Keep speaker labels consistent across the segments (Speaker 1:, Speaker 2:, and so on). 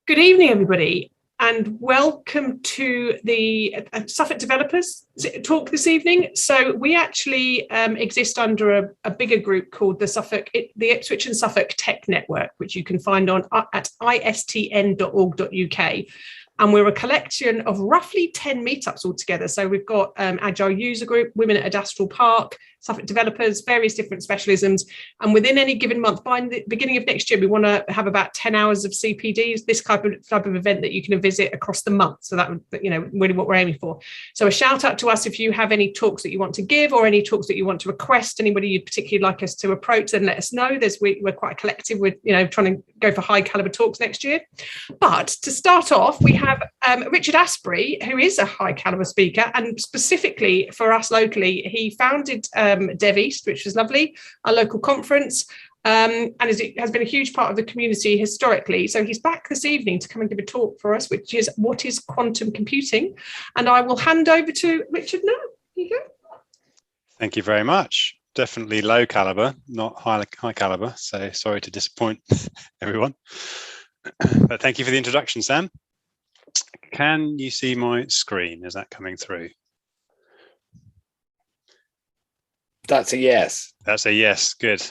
Speaker 1: Good evening, everybody, and welcome to the Suffolk Developers talk this evening. So we actually exist under a bigger group called the Ipswich and Suffolk Tech Network, which you can find on at istn.org.uk. And we're a collection of roughly 10 meetups altogether. So we've got Agile User Group, Women at Adastral Park, Suffolk Developers, various different specialisms. And within any given month, by the beginning of next year, we want to have about 10 hours of CPDs, this type of event that you can visit across the month. So that, really what we're aiming for. So a shout out to us if you have any talks that you want to give or any talks that you want to request, anybody you'd particularly like us to approach, then let us know. We're quite a collective. We're trying to go for high caliber talks next year. But to start off, we have Richard Astbury, who is a high caliber speaker, and specifically for us locally, he founded Dev East, which was lovely, our local conference, and has been a huge part of the community historically. So he's back this evening to come and give a talk for us, which is what is quantum computing. And I will hand over to Richard now. Here you go.
Speaker 2: Thank you very much. Definitely low caliber, not high caliber. So sorry to disappoint everyone. But thank you for the introduction, Sam. Can you see my screen? Is that coming through?
Speaker 3: That's a yes.
Speaker 2: That's a yes. Good.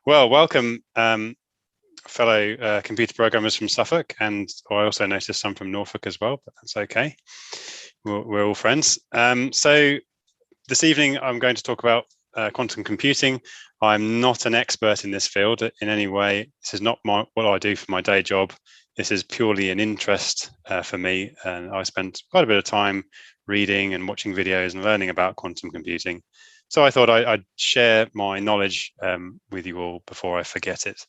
Speaker 2: Well, welcome, fellow computer programmers from Suffolk, and I also noticed some from Norfolk as well, but that's okay. We're all friends. So this evening, I'm going to talk about quantum computing. I'm not an expert in this field in any way. This is not what I do for my day job. This is purely an interest for me, and I spent quite a bit of time reading and watching videos and learning about quantum computing. So I thought I'd share my knowledge with you all before I forget it.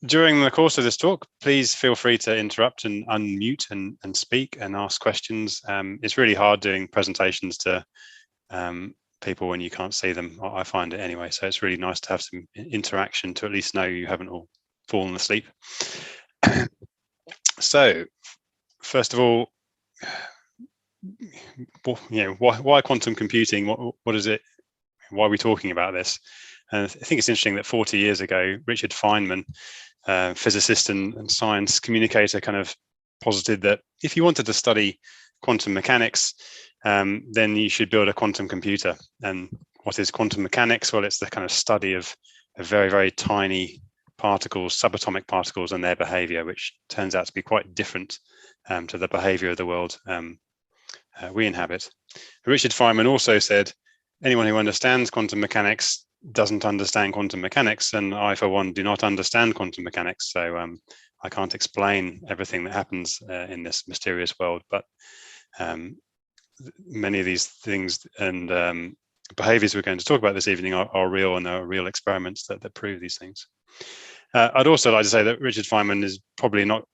Speaker 2: During the course of this talk, please feel free to interrupt and unmute and speak and ask questions. It's really hard doing presentations to people when you can't see them. I find it anyway, so it's really nice to have some interaction to at least know you haven't all fallen asleep. So, first of all, why quantum computing? What is it? Why are we talking about this? And I think it's interesting that 40 years ago, Richard Feynman, physicist and science communicator, kind of posited that if you wanted to study quantum mechanics, then you should build a quantum computer. And what is quantum mechanics? Well, it's the kind of study of very, very tiny particles, subatomic particles, and their behavior, which turns out to be quite different to the behavior of the world we inhabit. Richard Feynman also said, anyone who understands quantum mechanics doesn't understand quantum mechanics, and I, for one, do not understand quantum mechanics, so I can't explain everything that happens in this mysterious world, but many of these things and behaviors we're going to talk about this evening are real, and there are real experiments that prove these things. I'd also like to say that Richard Feynman is probably not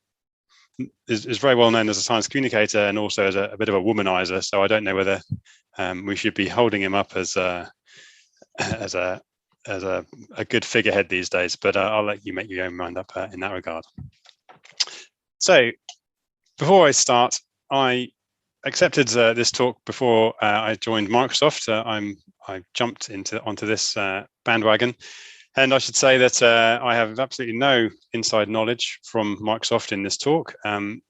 Speaker 2: is very well known as a science communicator and also as a bit of a womanizer. So I don't know whether we should be holding him up as a good figurehead these days. But I'll let you make your own mind up in that regard. So before I start, I accepted this talk before I joined Microsoft. I jumped onto this bandwagon. And I should say that I have absolutely no inside knowledge from Microsoft in this talk.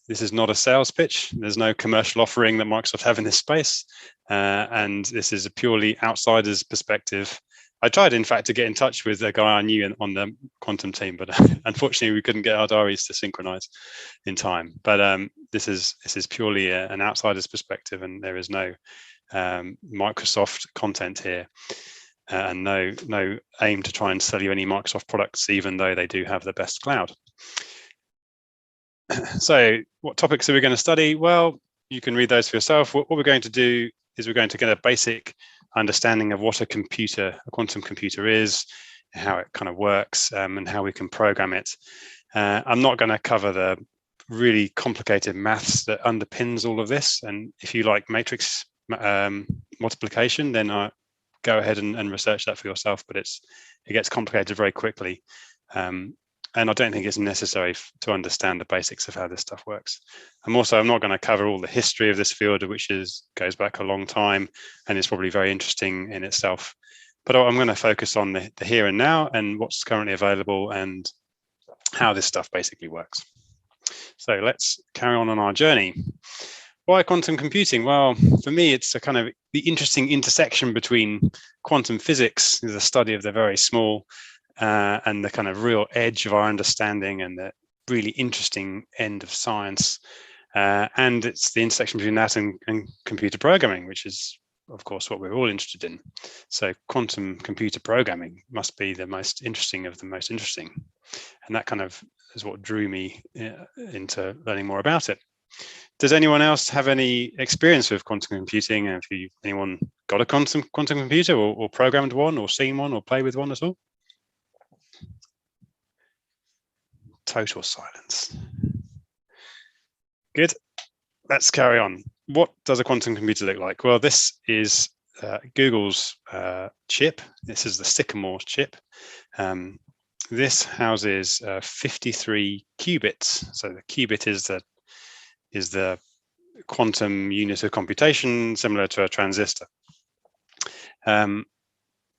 Speaker 2: This is not a sales pitch. There's no commercial offering that Microsoft have in this space. And this is a purely outsider's perspective. I tried, in fact, to get in touch with a guy I knew on the quantum team, but unfortunately, we couldn't get our diaries to synchronize in time. But this is purely an outsider's perspective, and there is no Microsoft content here. And no aim to try and sell you any Microsoft products, even though they do have the best cloud. So what topics are we going to study? Well, you can read those for yourself. What we're going to do is we're going to get a basic understanding of what a quantum computer is, how it kind of works, and how we can program it. I'm not going to cover the really complicated maths that underpins all of this. And if you like matrix multiplication, then go ahead and research that for yourself, but it gets complicated very quickly. And I don't think it's necessary to understand the basics of how this stuff works. I'm not going to cover all the history of this field, which goes back a long time, and it's probably very interesting in itself. But I'm going to focus on the here and now and what's currently available, and how this stuff basically works. So let's carry on our journey. Why quantum computing? Well, for me, it's a kind of the interesting intersection between quantum physics, the study of the very small, and the kind of real edge of our understanding and the really interesting end of science. And it's the intersection between that and computer programming, which is, of course, what we're all interested in. So quantum computer programming must be the most interesting of the most interesting. And that kind of is what drew me into learning more about it. Does anyone else have any experience with quantum computing? Have anyone got a quantum computer or programmed one or seen one or played with one at all? Total silence. Good. Let's carry on. What does a quantum computer look like? Well, this is Google's chip. This is the Sycamore chip. This houses 53 qubits. So the qubit is the quantum unit of computation, similar to a transistor.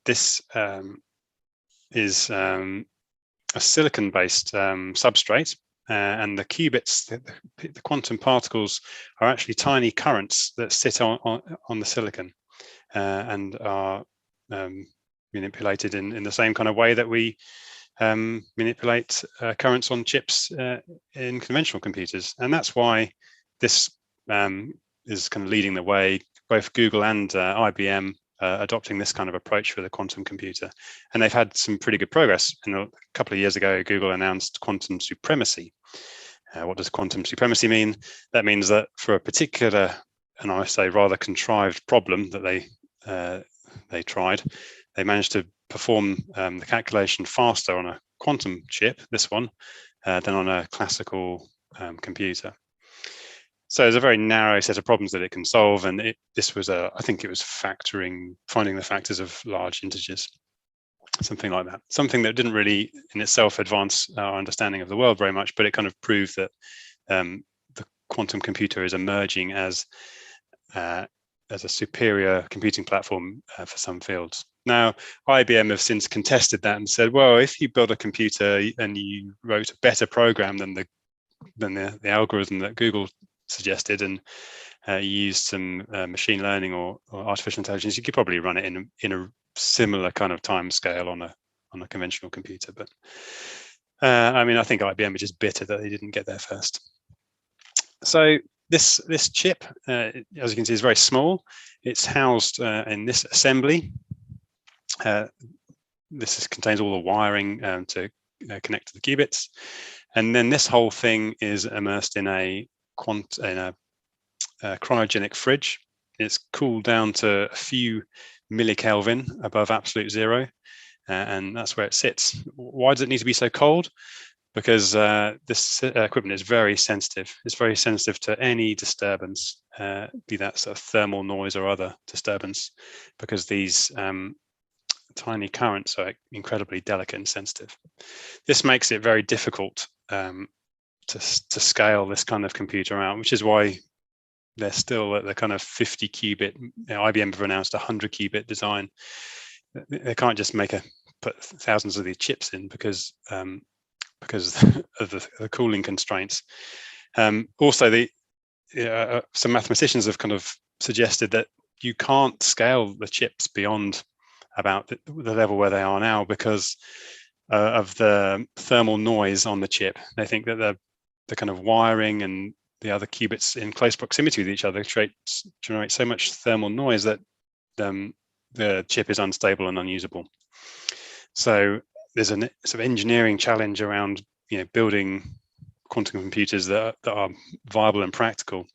Speaker 2: This is a silicon-based substrate, and the qubits, the quantum particles, are actually tiny currents that sit on the silicon and are manipulated in the same kind of way that we manipulate currents on chips in conventional computers. And that's why this is kind of leading the way, both Google and IBM adopting this kind of approach for the quantum computer. And they've had some pretty good progress. And a couple of years ago, Google announced quantum supremacy. What does quantum supremacy mean? That means that for a particular, and I say rather contrived problem that they tried, they managed to perform the calculation faster on a quantum chip, this one, than on a classical computer. So there's a very narrow set of problems that it can solve, and this was I think it was finding the factors of large integers, something like that. Something that didn't really in itself advance our understanding of the world very much, but it kind of proved that the quantum computer is emerging as a superior computing platform for some fields. Now, IBM have since contested that and said, well, if you build a computer and you wrote a better program than the algorithm that Google suggested, and used some machine learning or artificial intelligence, you could probably run it in a similar kind of time scale on a conventional computer. But I mean, I think IBM is just bitter that they didn't get there first. So this chip, as you can see, is very small. It's housed in this assembly. This contains all the wiring to connect to the qubits, and then this whole thing is immersed in a cryogenic fridge. It's cooled down to a few millikelvin above absolute zero, and that's where it sits. Why does it need to be so cold? Because this equipment is very sensitive. It's very sensitive to any disturbance, be that sort of thermal noise or other disturbance, because these tiny currents are incredibly delicate and sensitive. This makes it very difficult to scale this kind of computer out, which is why they're still at the kind of 50 qubit. IBM have announced a 100 qubit design. They can't just put thousands of these chips in because of the cooling constraints. Also, some mathematicians have kind of suggested that you can't scale the chips beyond about the level where they are now because of the thermal noise on the chip. They think that the kind of wiring and the other qubits in close proximity with each other generate so much thermal noise that the chip is unstable and unusable. So there's a sort of engineering challenge around building quantum computers that are viable and practical,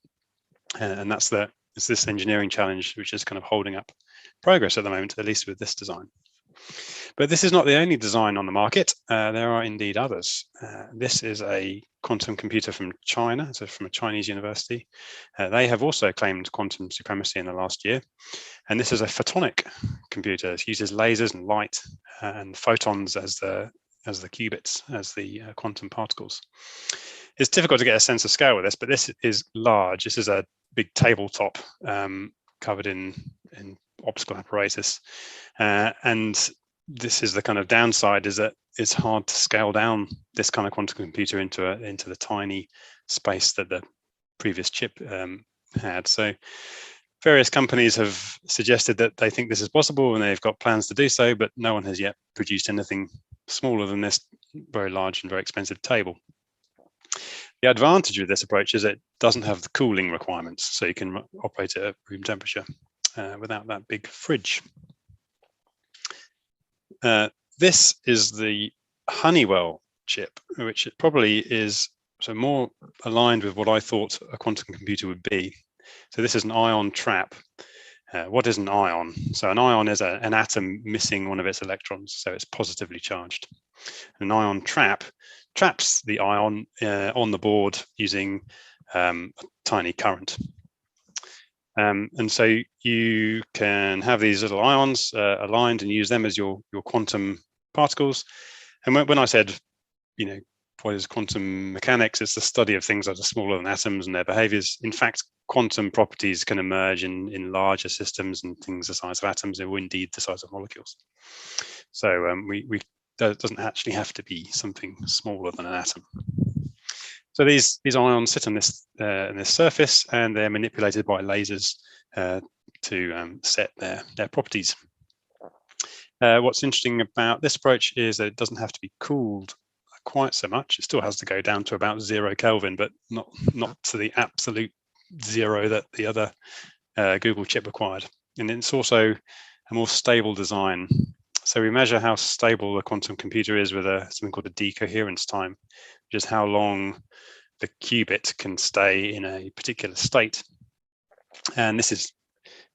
Speaker 2: and it's this engineering challenge which is kind of holding up progress at the moment, at least with this design. But this is not the only design on the market. There are indeed others. This is a quantum computer from China, so from a Chinese university. They have also claimed quantum supremacy in the last year. And this is a photonic computer. It uses lasers and light and photons as the qubits, as the quantum particles. It's difficult to get a sense of scale with this, but this is large. This is a big tabletop covered in optical apparatus. And this is the kind of downside, is that it's hard to scale down this kind of quantum computer into the tiny space that the previous chip had. So various companies have suggested that they think this is possible and they've got plans to do so, but no one has yet produced anything smaller than this very large and very expensive table. The advantage of this approach is it doesn't have the cooling requirements, so you can operate at room temperature without that big fridge. This is the Honeywell chip, which it probably is more aligned with what I thought a quantum computer would be. So this is an ion trap. What is an ion? So an ion is an atom missing one of its electrons, so it's positively charged. An ion trap traps the ion on the board using a tiny current. And so you can have these little ions aligned and use them as your quantum particles. And when I said, what is quantum mechanics? It's the study of things that are smaller than atoms and their behaviors. In fact, quantum properties can emerge in larger systems and things the size of atoms, or indeed the size of molecules. So that doesn't actually have to be something smaller than an atom. So these ions sit on this surface, and they're manipulated by lasers to set their properties. What's interesting about this approach is that it doesn't have to be cooled quite so much. It still has to go down to about 0 Kelvin, but not to the absolute 0 that the other Google chip required. And it's also a more stable design. So we measure how stable a quantum computer is with something called a decoherence time, which is how long the qubit can stay in a particular state. And this is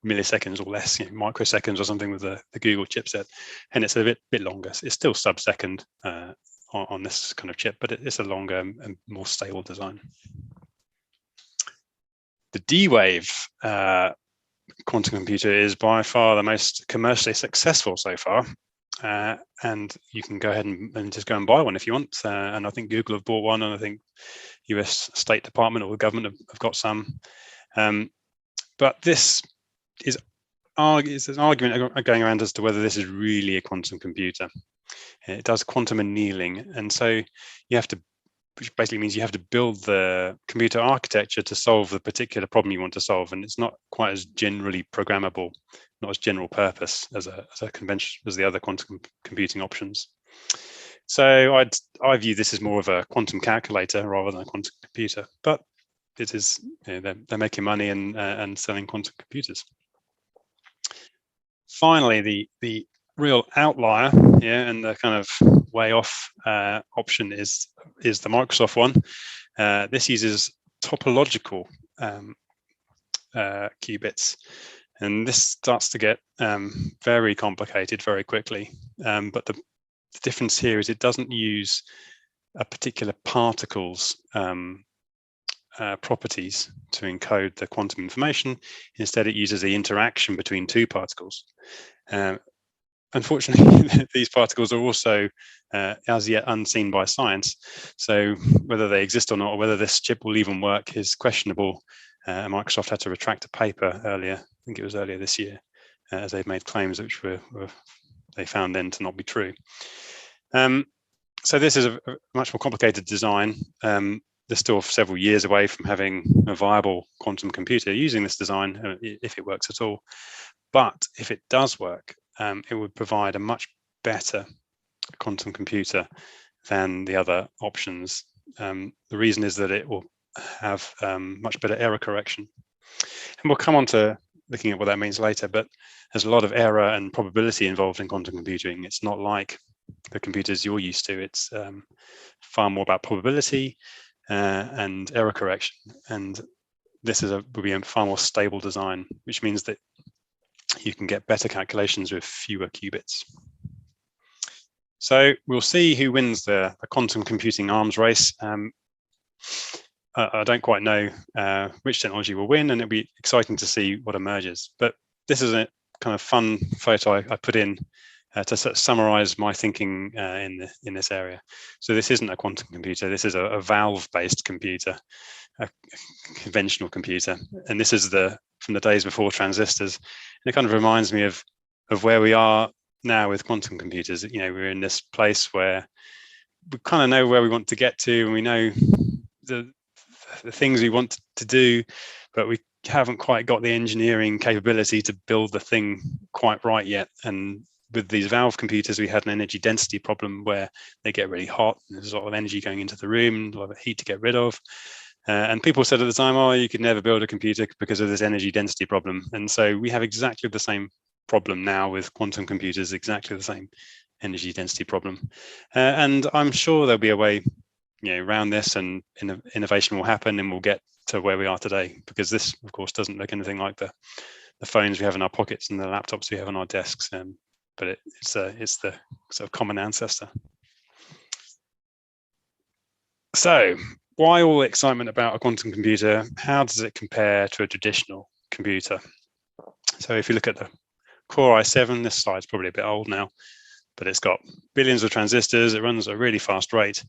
Speaker 2: milliseconds or less, microseconds or something with the Google chipset, and it's a bit longer. It's still sub-second on this kind of chip, but it's a longer and more stable design. The D-Wave quantum computer is by far the most commercially successful so far, and you can go ahead and just go and buy one if you want. And I think Google have bought one, and I think US State Department or the government have got some. But this is an argument going around as to whether this is really a quantum computer. It does quantum annealing, and so you have to, which basically means you have to build the computer architecture to solve the particular problem you want to solve, and it's not quite as generally programmable, not as general purpose as a convention as the other quantum computing options. So I view this as more of a quantum calculator rather than a quantum computer, but it is, they're making money and selling quantum computers. Finally, the real outlier here and the kind of way off option is the Microsoft one. This uses topological qubits, and this starts to get very complicated very quickly. But the difference here is it doesn't use a particular particle's properties to encode the quantum information. Instead, it uses the interaction between two particles. Unfortunately, these particles are also as yet unseen by science. So whether they exist or not, or whether this chip will even work, is questionable. Microsoft had to retract a paper earlier, I think it was earlier this year, as they've made claims which they found then to not be true. So this is a much more complicated design. They're still several years away from having a viable quantum computer using this design, if it works at all. But if it does work, it would provide a much better quantum computer than the other options. The reason is that it will have much better error correction. And we'll come on to looking at what that means later, but there's a lot of error and probability involved in quantum computing. It's not like the computers you're used to. It's far more about probability and error correction. And this will be a far more stable design, which means that you can get better calculations with fewer qubits. So we'll see who wins the quantum computing arms race. I don't quite know which technology will win, and it'll be exciting to see what emerges. But this is a kind of fun photo I put in to sort of summarize my thinking in this area. So this isn't a quantum computer. This is a valve-based computer, a conventional computer. And this is from the days before transistors. And it kind of reminds me of where we are now with quantum computers. You know, we're in this place where we kind of know where we want to get to, and we know the things we want to do, but we haven't quite got the engineering capability to build the thing quite right yet. And with these valve computers, we had an energy density problem where they get really hot, and there's a lot of energy going into the room, a lot of heat to get rid of. And people said at the time, oh, you could never build a computer because of this energy density problem. And so we have exactly the same problem now with quantum computers, exactly the same energy density problem. And I'm sure there'll be a way, you know, around this, and innovation will happen, and we'll get to where we are today, because this, of course, doesn't look anything like the phones we have in our pockets and the laptops we have on our desks. But it's the sort of common ancestor. So why all the excitement about a quantum computer? How does it compare to a traditional computer? So if you look at the Core i7, this slide's probably a bit old now, but it's got billions of transistors. It runs at a really fast rate.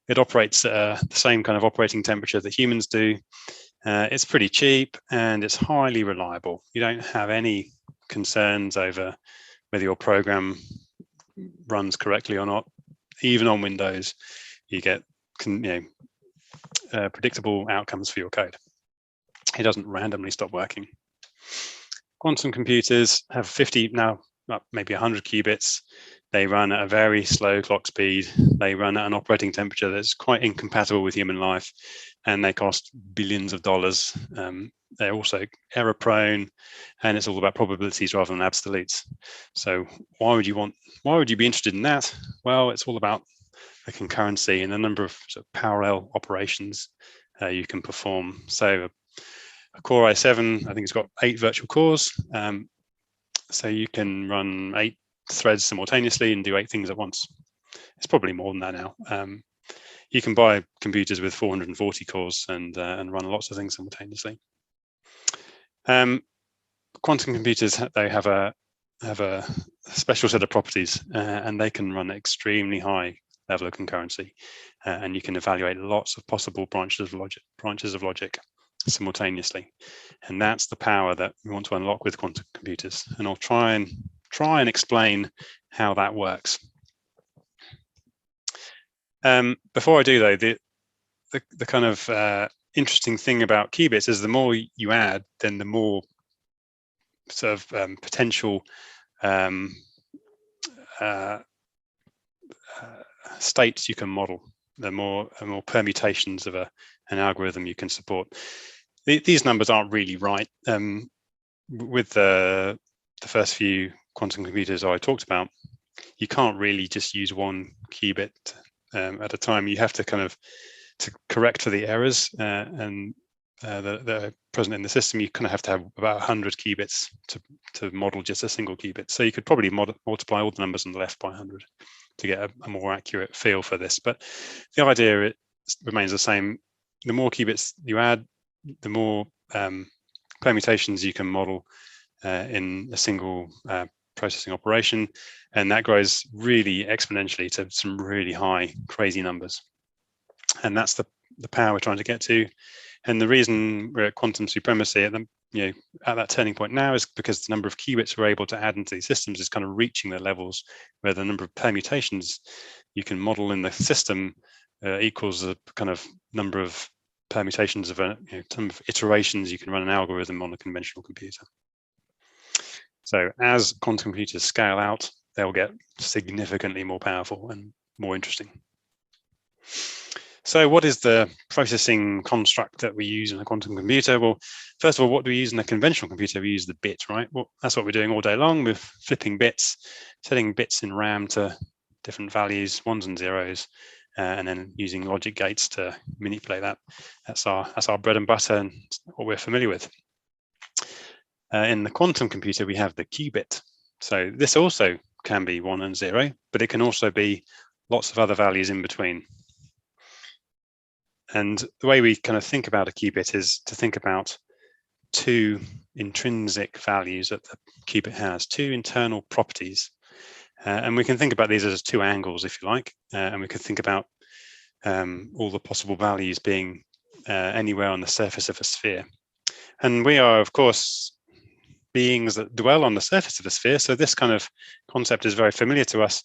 Speaker 2: It operates at the same kind of operating temperature that humans do. It's pretty cheap, and it's highly reliable. You don't have any concerns over whether your program runs correctly or not. Even on Windows, you get predictable outcomes for your code. It doesn't randomly stop working. Quantum computers have 50, now maybe 100 qubits. They run at a very slow clock speed. They run at an operating temperature that's quite incompatible with human life, and they cost billions of dollars. They're also error prone, and it's all about probabilities rather than absolutes. So why would you be interested in that? Well, it's all about the concurrency and the number of sort of parallel operations you can perform. So a Core i7, I think it's got 8 virtual cores. So you can run 8 threads simultaneously and do 8 things at once. It's probably more than that now. You can buy computers with 440 cores and run lots of things simultaneously. Quantum computers, they have a special set of properties, and they can run at extremely high level of concurrency, and you can evaluate lots of possible branches of logic simultaneously. And that's the power that we want to unlock with quantum computers. And I'll try and explain how that works. Before I do, though, the kind of interesting thing about qubits is the more you add, then the more sort of potential states you can model, the more permutations of an algorithm you can support. These numbers aren't really right. With the first few quantum computers I talked about, you can't really just use one qubit at a time. You have to to correct for the errors and that are present in the system. You kind of have to have about 100 qubits to model just a single qubit. So you could probably multiply all the numbers on the left by 100 to get a more accurate feel for this. But the idea remains the same. The more qubits you add, the more permutations you can model in a single processing operation, and that grows really exponentially to some really high, crazy numbers. And that's the power we're trying to get to. And the reason we're at quantum supremacy at that turning point now is because the number of qubits we're able to add into these systems is kind of reaching the levels where the number of permutations you can model in the system equals the kind of number of permutations of some iterations you can run an algorithm on a conventional computer. So as quantum computers scale out, they'll get significantly more powerful and more interesting. So what is the processing construct that we use in a quantum computer? Well, first of all, what do we use in a conventional computer? We use the bit, right? Well, that's what we're doing all day long. We're flipping bits, setting bits in RAM to different values, ones and zeros, and then using logic gates to manipulate that. That's our bread and butter and what we're familiar with. In the quantum computer, we have the qubit. So this also can be 1 and 0, but it can also be lots of other values in between. And the way we kind of think about a qubit is to think about 2 intrinsic values that the qubit has, 2 internal properties. And we can think about these as 2 angles, if you like. And we could think about all the possible values being anywhere on the surface of a sphere. And we are, of course, beings that dwell on the surface of the sphere. So this kind of concept is very familiar to us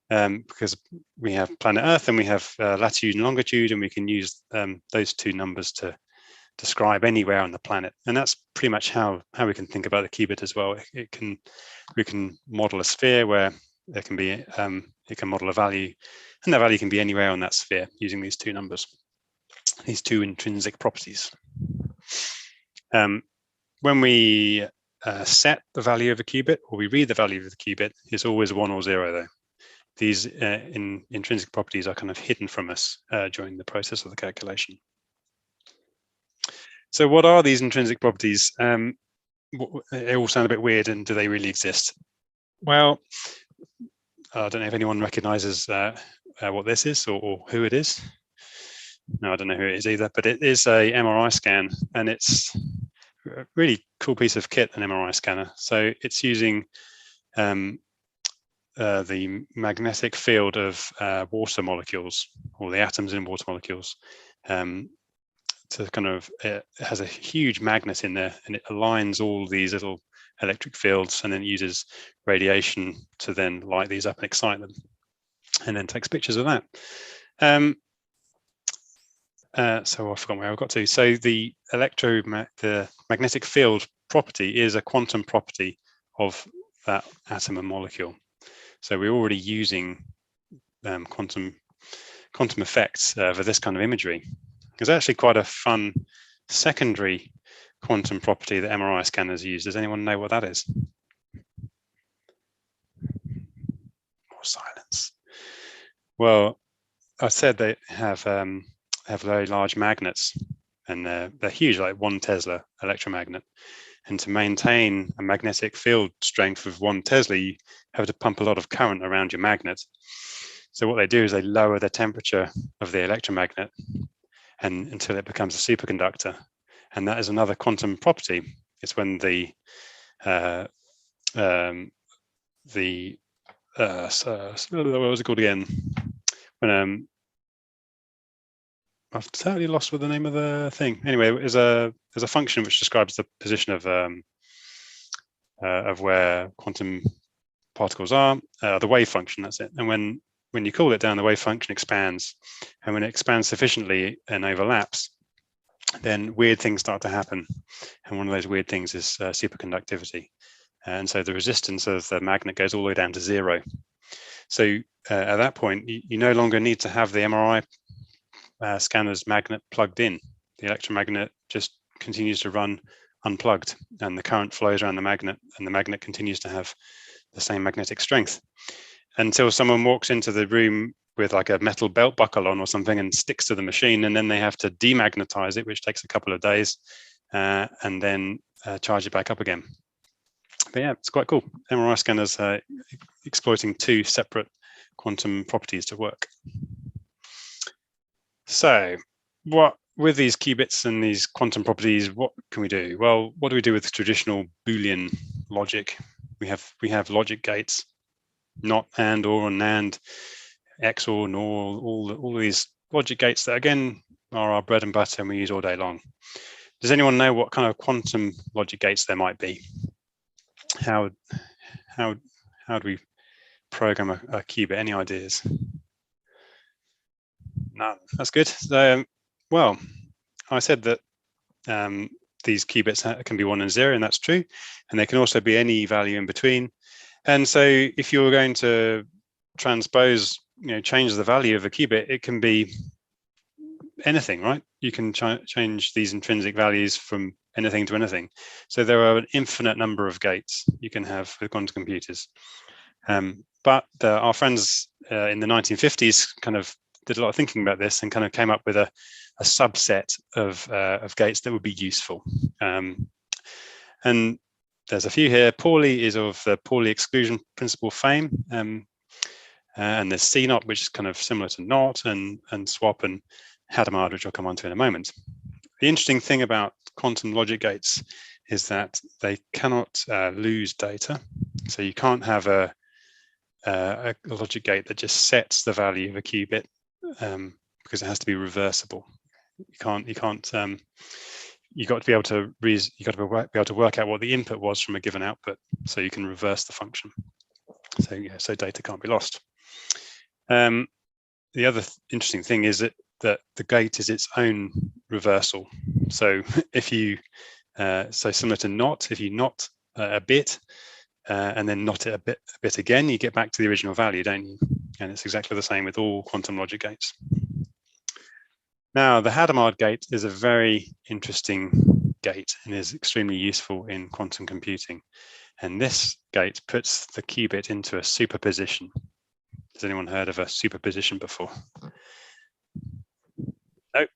Speaker 2: because we have planet Earth and we have latitude and longitude, and we can use those two numbers to describe anywhere on the planet. And that's pretty much how we can think about the qubit as well. We can model a sphere where there can be it can model a value, and that value can be anywhere on that sphere using these two numbers, these two intrinsic properties. When we set the value of a qubit, or we read the value of the qubit, it's always 1 or 0 though. These intrinsic properties are kind of hidden from us during the process of the calculation. So what are these intrinsic properties? They all sound a bit weird, and do they really exist? Well, I don't know if anyone recognizes what this is or who it is. No, I don't know who it is either, but it is a MRI scan, and it's a really cool piece of kit, an MRI scanner. So it's using the magnetic field of water molecules, or the atoms in water molecules, to kind of, it has a huge magnet in there, and it aligns all these little electric fields, and then uses radiation to then light these up and excite them, and then takes pictures of that. So I forgot where I got to. So the magnetic field property is a quantum property of that atom and molecule. So we're already using quantum effects for this kind of imagery. There's actually quite a fun secondary quantum property that MRI scanners use. Does anyone know what that is? More silence. Well, I said they have very large magnets, and they're huge, like 1 Tesla electromagnet. And to maintain a magnetic field strength of 1 Tesla, you have to pump a lot of current around your magnet. So what they do is they lower the temperature of the electromagnet until it becomes a superconductor. And that is another quantum property. It's when what was it called again? When I've totally lost what the name of the thing. Anyway, there's a function which describes the position of where quantum particles are. The wave function, that's it. And when you call it down, the wave function expands, and when it expands sufficiently and overlaps, then weird things start to happen. And one of those weird things is superconductivity. And so the resistance of the magnet goes all the way down to 0. So at that point, you no longer need to have the MRI scanner's magnet plugged in. The electromagnet just continues to run unplugged, and the current flows around the magnet, and the magnet continues to have the same magnetic strength until someone walks into the room with like a metal belt buckle on or something and sticks to the machine, and then they have to demagnetize it, which takes a couple of days, and then charge it back up again. But yeah, it's quite cool. MRI scanners exploiting 2 separate quantum properties to work. So with these qubits and these quantum properties, what can we do? Well, what do we do with traditional Boolean logic? We have logic gates, not and, or, and NAND, XOR, NOR, all these logic gates that again are our bread and butter and we use all day long. Does anyone know what kind of quantum logic gates there might be? How do we program a qubit? Any ideas? No, that's good. So, well, I said that these qubits can be 1 and 0, and that's true. And they can also be any value in between. And so if you're going to transpose, change the value of a qubit, it can be anything, right? You can change these intrinsic values from anything to anything. So there are an infinite number of gates you can have with quantum computers. But our friends in the 1950s kind of did a lot of thinking about this and kind of came up with a subset of gates that would be useful. And there's a few here. Pauli is of the Pauli exclusion principle fame. And there's CNOT, which is kind of similar to NOT, and SWAP and Hadamard, which I'll come on to in a moment. The interesting thing about quantum logic gates is that they cannot lose data. So you can't have a logic gate that just sets the value of a qubit you got to be able to be able to work out what the input was from a given output, so you can reverse the function. So yeah, so data can't be lost. The other interesting thing is that the gate is its own reversal. So if you so similar to not, if you not a bit and then not it a bit again, you get back to the original value, don't you? And it's exactly the same with all quantum logic gates. Now, the Hadamard gate is a very interesting gate and is extremely useful in quantum computing. And this gate puts the qubit into a superposition. Has anyone heard of a superposition before? No?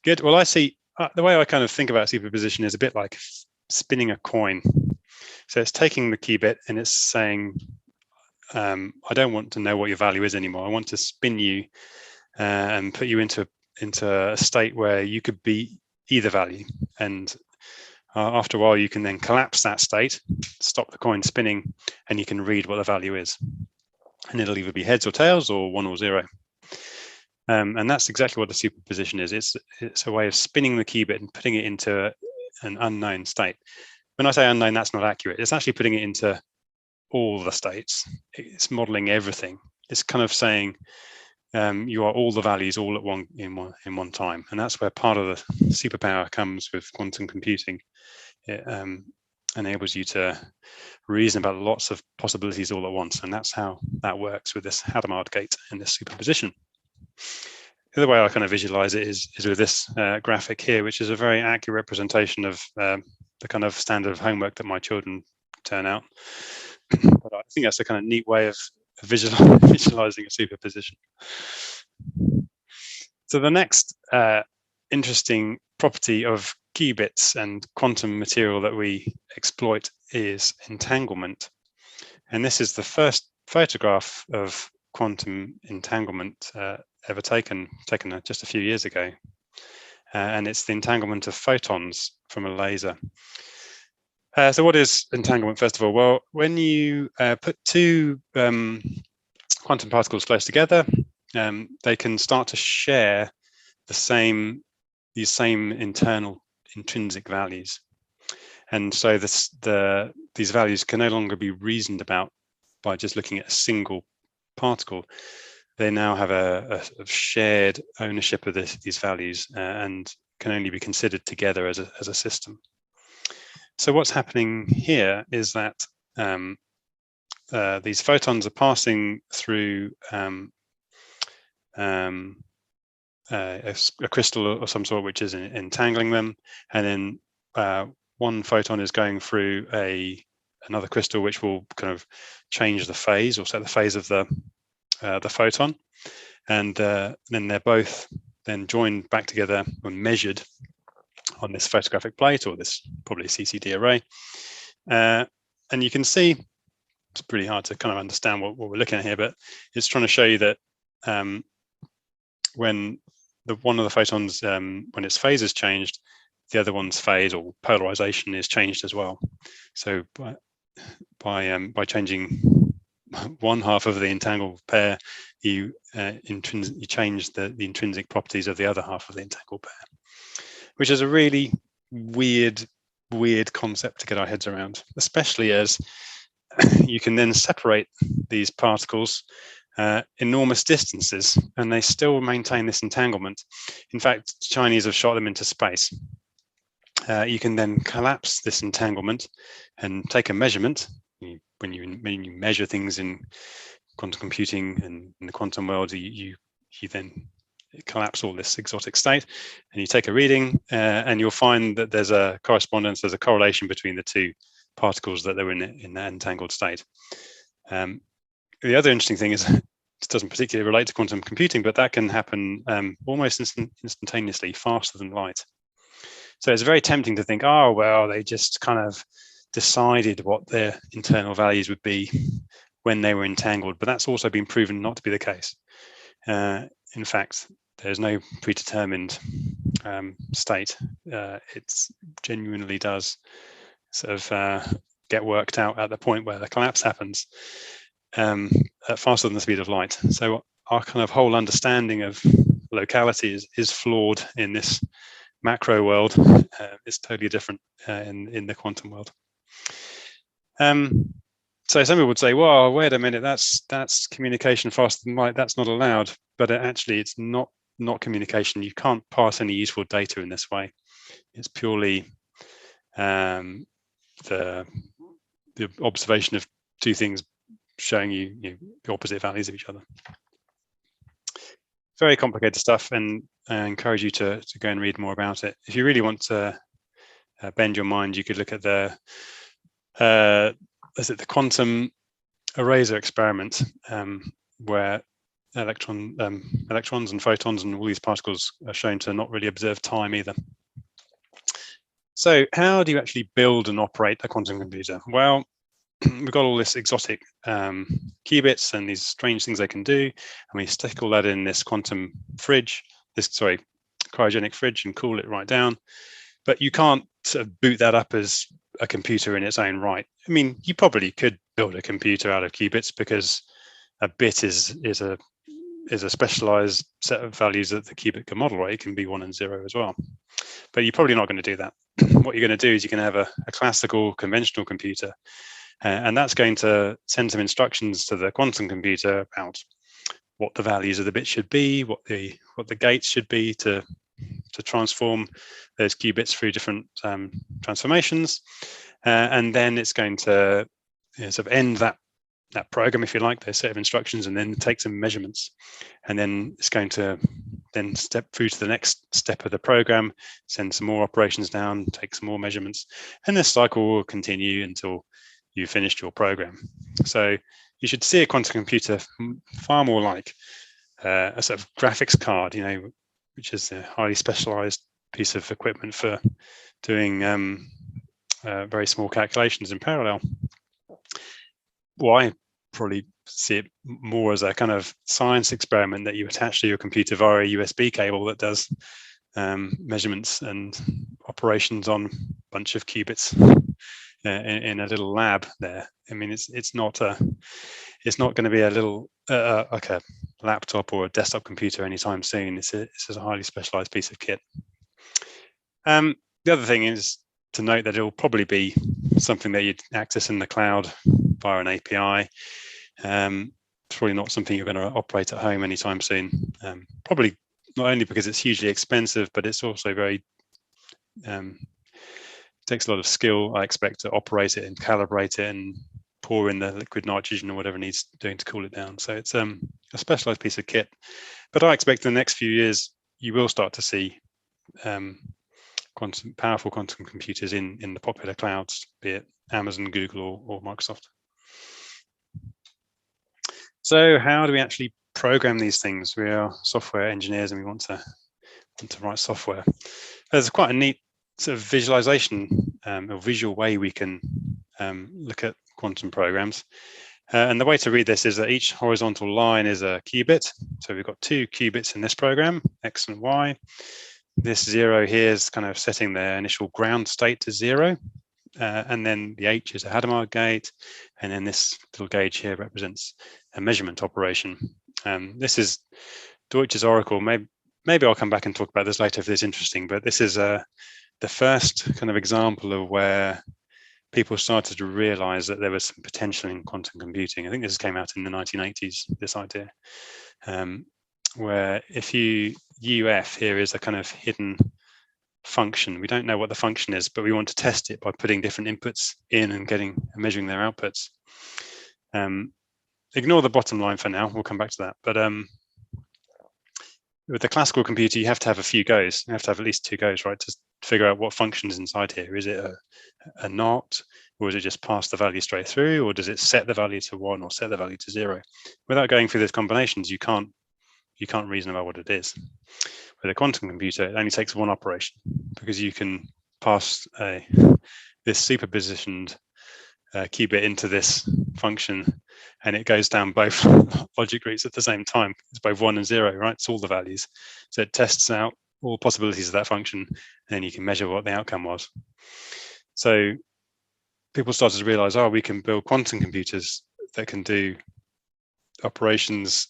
Speaker 2: Good. Well, I see the way I kind of think about superposition is a bit like spinning a coin. So it's taking the qubit and it's saying, I don't want to know what your value is anymore. I want to spin you and put you into a state where you could be either value. And after a while, you can then collapse that state, stop the coin spinning, and you can read what the value is. And it'll either be heads or tails or 1 or 0. And that's exactly what a superposition is. It's a way of spinning the qubit and putting it into an unknown state. When I say unknown, that's not accurate. It's actually putting it into all the states. It's modeling everything. It's kind of saying you are all the values all at in one time. And that's where part of the superpower comes with quantum computing. It enables you to reason about lots of possibilities all at once. And that's how that works with this Hadamard gate and this superposition. The other way I kind of visualize it is with this graphic here, which is a very accurate representation of the kind of standard of homework that my children turn out. But I think that's a kind of neat way of visualizing a superposition. So the next interesting property of qubits and quantum material that we exploit is entanglement. And this is the first photograph of quantum entanglement ever taken just a few years ago. And it's the entanglement of photons from a laser. So what is entanglement, first of all? Well, when you put two quantum particles close together, they can start to share these same internal intrinsic values. And so these values can no longer be reasoned about by just looking at a single particle. They now have a shared ownership of these values and can only be considered together as a system. So what's happening here is that these photons are passing through a crystal of some sort, which is entangling them, and then one photon is going through another crystal, which will kind of change the phase or set the phase of the photon, and then they're both then joined back together and measured on this photographic plate or this probably CCD array. And you can see, it's pretty hard to kind of understand what we're looking at here, but it's trying to show you that when one of the photons, when its phase is changed, the other one's phase or polarization is changed as well. So by changing one half of the entangled pair, you change the intrinsic properties of the other half of the entangled pair, which is a really weird concept to get our heads around, especially as you can then separate these particles enormous distances and they still maintain this entanglement. In fact, Chinese have shot them into space. You can then collapse this entanglement and take a measurement. When you measure things in quantum computing and in the quantum world, you then collapse all this exotic state and you take a reading and you'll find that there's a correspondence, there's a correlation between the two particles that they were in that entangled state. The other interesting thing is it doesn't particularly relate to quantum computing, but that can happen almost instantaneously, faster than light. So it's very tempting to think, oh, well, they just kind of decided what their internal values would be when they were entangled, but that's also been proven not to be the case. In fact, there's no predetermined state. It genuinely does sort of get worked out at the point where the collapse happens at faster than the speed of light. So our kind of whole understanding of locality is flawed in this macro world. It's totally different in the quantum world. So some people would say, well, wait a minute, that's communication faster than light, that's not allowed. But actually, it's not communication. You can't pass any useful data in this way. It's purely the observation of two things showing you the opposite values of each other. Very complicated stuff, and I encourage you to go and read more about it. If you really want to bend your mind, you could look at the quantum eraser experiment, where electrons and photons and all these particles are shown to not really observe time either. So how do you actually build and operate a quantum computer? Well, we've got all this exotic qubits and these strange things they can do, and we stick all that in this quantum fridge, cryogenic fridge, and cool it right down. But you can't sort of boot that up as a computer in its own right. I mean, you probably could build a computer out of qubits, because a bit is a specialized set of values that the qubit can model, right? It can be 1 and 0 as well. But you're probably not going to do that. What you're going to do is you're going to have a classical conventional computer, and that's going to send some instructions to the quantum computer about what the values of the bits should be, what the gates should be to transform those qubits through different transformations, and then it's going to sort of end that program, if you like, their set of instructions, and then take some measurements, and then it's going to then step through to the next step of the program, send some more operations down, take some more measurements, and this cycle will continue until you've finished your program. So you should see a quantum computer far more like a sort of graphics card, which is a highly specialized piece of equipment for doing very small calculations in parallel. Well, I probably see it more as a kind of science experiment that you attach to your computer via a USB cable that does measurements and operations on a bunch of qubits in a little lab there. I mean, it's not going to be a little like a laptop or a desktop computer anytime soon. It's a highly specialized piece of kit. The other thing is to note that it will probably be something that you'd access in the cloud via an API. Probably not something you're going to operate at home anytime soon. Probably not only because it's hugely expensive, but it's also very takes a lot of skill, I expect, to operate it and calibrate it and pour in the liquid nitrogen or whatever needs doing to cool it down. So it's a specialized piece of kit. But I expect in the next few years you will start to see powerful quantum computers in the popular clouds, be it Amazon, Google, or Microsoft. So how do we actually program these things? We are software engineers and we want to write software. There's quite a neat sort of visualization or visual way we can look at quantum programs. And the way to read this is that each horizontal line is a qubit. So we've got 2 qubits in this program, X and Y. This 0 here is kind of setting the initial ground state to 0. And then the H is a Hadamard gate. And then this little gauge here represents a measurement operation. This is Deutsches Oracle. Maybe I'll come back and talk about this later if it's interesting, but this is the first kind of example of where people started to realize that there was some potential in quantum computing. I think this came out in the 1980s, this idea, where if UF here is a kind of hidden function. We don't know what the function is, but we want to test it by putting different inputs in and measuring their outputs. Ignore the bottom line for now, we'll come back to that. But with the classical computer, you have to have a few goes. You have to have at least 2 goes, right, to figure out what function is inside here. Is it a not, or is it just pass the value straight through, or does it set the value to 1 or set the value to 0? Without going through those combinations, you can't reason about what it is. With a quantum computer, it only takes 1 operation, because you can pass this superpositioned qubit into this function, and it goes down both logic groups at the same time. It's both 1 and 0, right? It's all the values. So it tests out all possibilities of that function, and then you can measure what the outcome was. So people started to realize, we can build quantum computers that can do operations,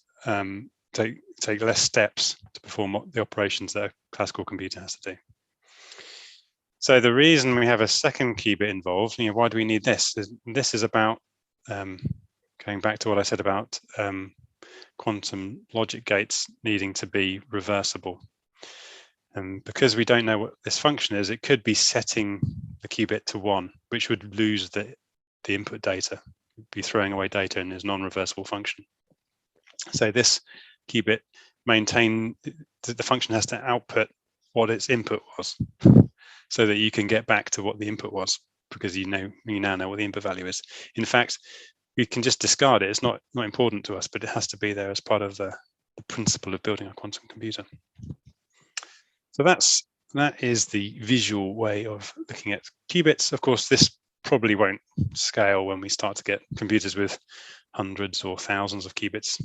Speaker 2: take less steps to perform the operations that a classical computer has to do. So the reason we have a second qubit involved, why do we need this? This is about going back to what I said about quantum logic gates needing to be reversible. And because we don't know what this function is, it could be setting the qubit to 1, which would lose the input data, be throwing away data in this non-reversible function. So this qubit the function has to output what its input was, so that you can get back to what the input was, because you now know what the input value is. In fact, we can just discard it. It's not important to us, but it has to be there as part of the principle of building a quantum computer. So that is the visual way of looking at qubits. Of course, this probably won't scale when we start to get computers with hundreds or thousands of qubits.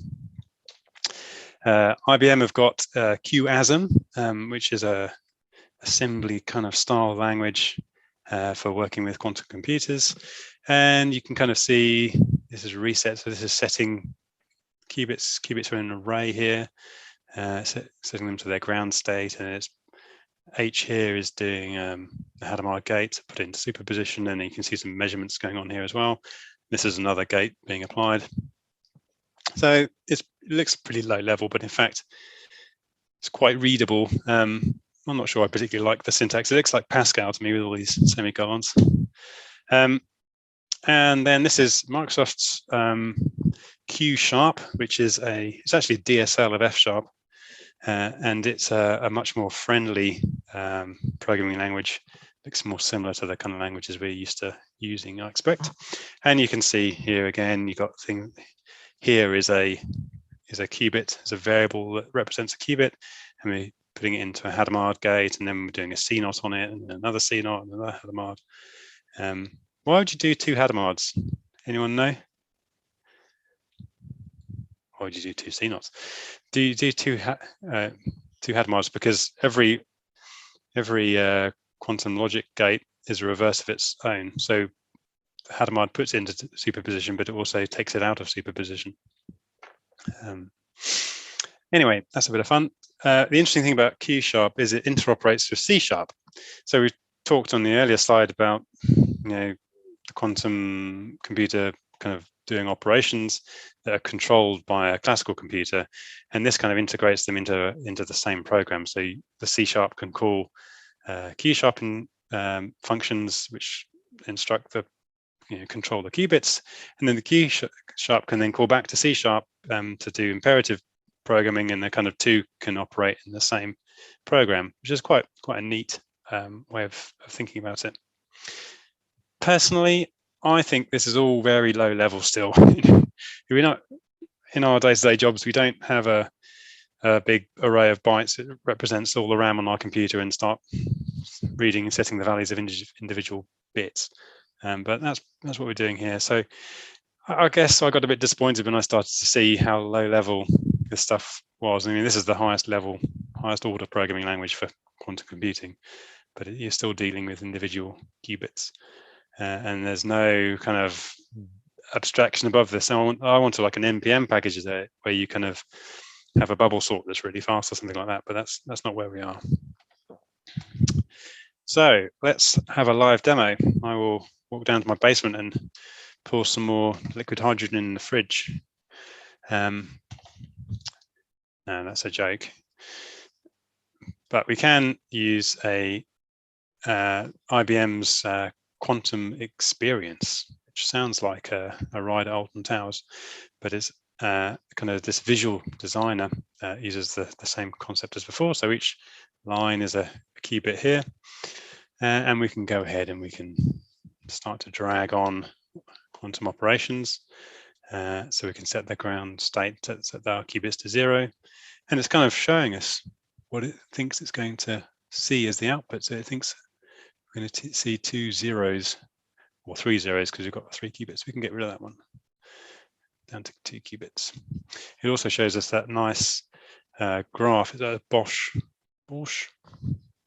Speaker 2: IBM have got QASM, which is a assembly kind of style language for working with quantum computers. And you can kind of see this is reset. So this is setting qubits. Qubits are in an array here, setting them to their ground state. And it's H here is doing the Hadamard gate put into superposition. And you can see some measurements going on here as well. This is another gate being applied. So it looks pretty low level, but in fact, it's quite readable. I'm not sure I particularly like the syntax. It looks like Pascal to me with all these semicolons. And then this is Microsoft's Q#, which is it's actually DSL of F#, and it's a much more friendly programming language. Looks more similar to the kind of languages we're used to using, I expect. And you can see here again, you got thing. Here is a qubit, is a variable that represents a qubit, and we're putting it into a Hadamard gate, and then we're doing a CNOT on it, and another CNOT, and another Hadamard. Why would you do 2 Hadamards? Anyone know? Why would you do 2 CNOTs? Do you do 2 Hadamards because every quantum logic gate is a reverse of its own. So Hadamard puts it into superposition, but it also takes it out of superposition. Anyway, that's a bit of fun. The interesting thing about Q# is it interoperates with C#. So we talked on the earlier slide about the quantum computer kind of doing operations that are controlled by a classical computer, and this kind of integrates them into the same program. So the C# can call Q# functions which instruct the control the qubits, and then the Q# can then call back to C# to do imperative programming, and the kind of 2 can operate in the same program, which is quite a neat way of thinking about it. Personally, I think this is all very low level still. We're not in our day-to-day jobs. We don't have a big array of bytes that represents all the RAM on our computer and start reading and setting the values of individual bits. But that's what we're doing here. So I guess I got a bit disappointed when I started to see how low level this stuff was. I mean, this is the highest order programming language for quantum computing, but you're still dealing with individual qubits. And there's no kind of abstraction above this. I want to like an NPM package there where you kind of have a bubble sort that's really fast or something like that, but that's not where we are. So let's have a live demo. I will walk down to my basement and pour some more liquid hydrogen in the fridge. No, that's a joke. But we can use IBM's quantum experience, which sounds like a ride at Alton Towers, but it's kind of this visual designer uses the same concept as before. So each line is a qubit here, and we can go ahead and we can start to drag on quantum operations. So we can set the ground state, set our qubits to 0, and it's kind of showing us what it thinks it's going to see as the output. So it thinks we're going to see 2 zeros or 3 zeros because we've got 3 qubits. We can get rid of that one down to 2 qubits. It also shows us that nice graph. It's a Bosch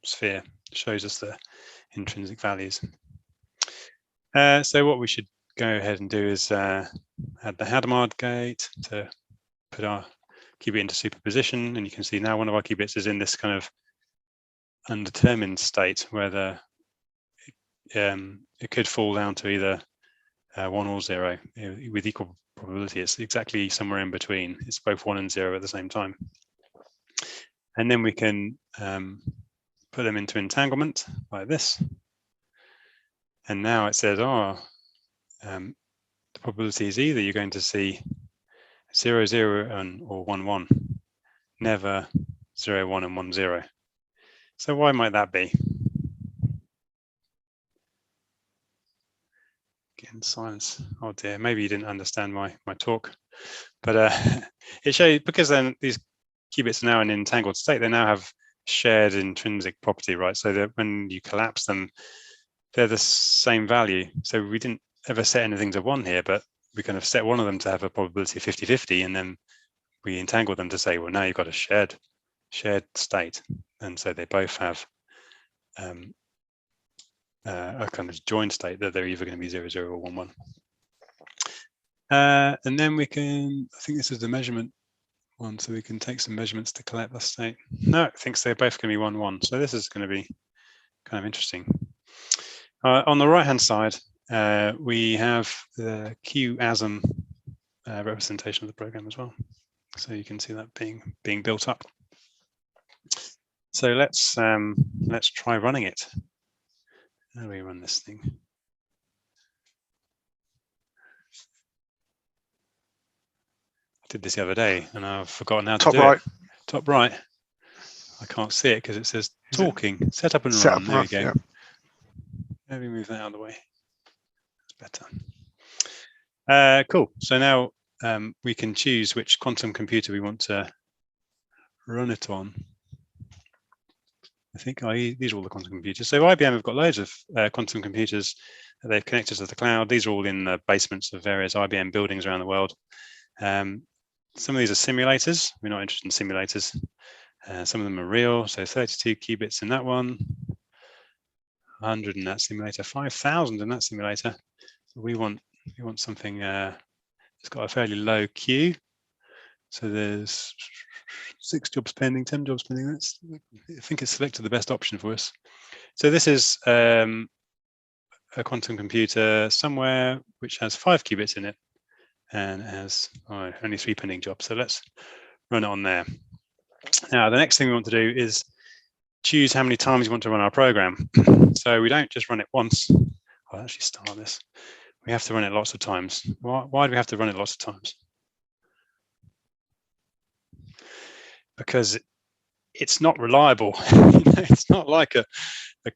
Speaker 2: sphere. It shows us the intrinsic values. So what we should go ahead and do is add the Hadamard gate to put our qubit into superposition, and you can see now one of our qubits is in this kind of undetermined state where the it could fall down to either 1 or 0 with equal probability. It's exactly somewhere in between. It's both 1 and 0 at the same time. And then we can put them into entanglement like this. And now it says, the probability is either you're going to see 0, 0, or 1, 1, never 0, 1, and 1, 0. So why might that be? Again, silence. Oh dear, maybe you didn't understand my talk. But it shows, because then these qubits are now in an entangled state, they now have shared intrinsic property, right? So that when you collapse them, they're the same value. So we didn't ever set anything to 1 here, but we kind of set one of them to have a probability of 50-50, and then we entangle them to say, well, now you've got a shared state. And so they both have a kind of joined state that they're either going to be 0, 0 or 1, 1. And then we can, I think this is the measurement one, so we can take some measurements to collect the state. No, it thinks they're both going to be 1, 1. So this is going to be kind of interesting. On the right-hand side, we have the QASM representation of the program as well. So you can see that being built up. So let's try running it. How do we run this thing? I did this the other day and I've forgotten how to do it. Top right. I can't see it because it says talking. Set up and run. There we go. Yeah. Let me move that out of the way. That's better. Cool. So now we can choose which quantum computer we want to run it on. I think these are all the quantum computers. So IBM have got loads of quantum computers that they've connected to the cloud. These are all in the basements of various IBM buildings around the world. Some of these are simulators. We're not interested in simulators. Some of them are real. So 32 qubits in that one, 100 in that simulator, 5,000 in that simulator. So we want something that's got a fairly low Q. So there's 6 jobs pending, 10 jobs pending. I think it's selected the best option for us. So this is a quantum computer somewhere which has 5 qubits in it and has only 3 pending jobs. So let's run it on there. Now, the next thing we want to do is choose how many times we want to run our program. So we don't just run it once. I'll actually start this. We have to run it lots of times. Why do we have to run it lots of times? Because it's not reliable. It's not like a